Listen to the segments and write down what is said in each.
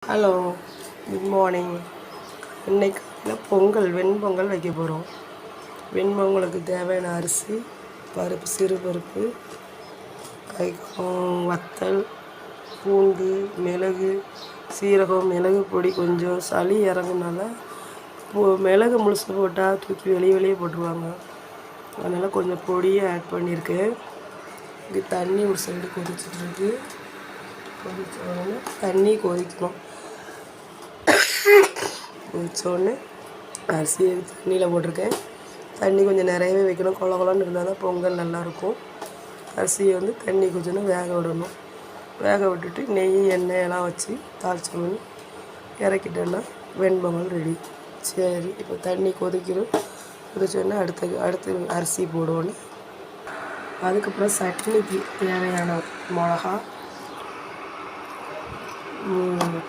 Hello, good morning. இன்னைக்கு பொங்கல் வெண்பொங்கல் வைக்க போகிறோம். வெண்பொங்கலுக்கு தேவையான அரிசி, பருப்பு, சிறு பருப்பு, வத்தல், பூண்டு, மிளகு, சீரகம், மிளகு பொடி கொஞ்சம். சளி இறங்குனால மிளகு முழுசு போட்டால் தூக்கி வெளியே போட்டுருவாங்க. அதனால் கொஞ்சம் பொடியை ஆட் பண்ணியிருக்கேன். இங்கே தண்ணி ஒரு சைடு கொதிச்சிட்ருக்கு. கொதிச்சோடனே தண்ணி கொதிக்கணும். கொதிச்சோடனே அரிசியை தண்ணியில் போட்டிருக்கேன். தண்ணி கொஞ்சம் நிறையவே வைக்கணும். கொல கொலன்னு இருந்தால் தான் பொங்கல் நல்லாயிருக்கும். அரிசியை தண்ணி கொஞ்சம் வேக விடணும். வேக விட்டுட்டு நெய் எண்ணெயெல்லாம் வச்சு தாளிச்சோன்னு இறக்கிட்டோன்னா வெண்பொங்கல் ரெடி. சரி, இப்போ தண்ணி கொதிச்சோடனே அடுத்து அரிசி போடுவோன்னு. அதுக்கப்புறம் சட்னிக்கு தேவையான மிளகா,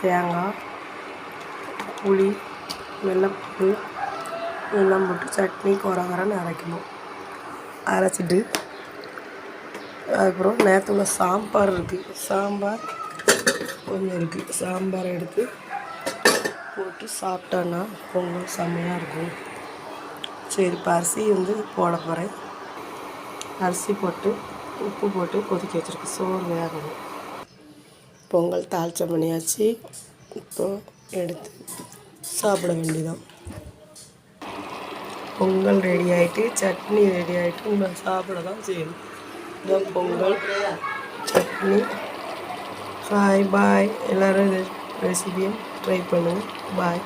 தேங்காய், புளி, வெள்ளைப்பூடு எல்லாம் போட்டு சட்னி கொரகரன்னு அரைக்கணும். அரைச்சிட்டு அதுக்கப்புறம் நேற்றுள்ள சாம்பார் இருக்குது. சாம்பார் கொஞ்சம் இருக்குது. சாம்பாரை எடுத்து போட்டு சாப்பிட்டோன்னா பொங்கல் செம்மையாக இருக்கும். சரி, இப்போ அரிசி போட போகிறேன். அரிசி போட்டு உப்பு போட்டு கொதிக்க வச்சுருக்கு. சோறு வேகணும். பொங்கல் தாளிச்சம் பண்ணியாச்சு. இப்போ எடுத்து சாப்பிட வேண்டியதான். பொங்கல் ரெடி ஆகிட்டு, சட்னி ரெடி ஆகிட்டு, நம்ம சாப்பிட தான் செய்யணும். இதான் பொங்கல் சட்னி. பாய். எல்லோரும் ரெசிபியும் ட்ரை பண்ணுங்கள். பாய்.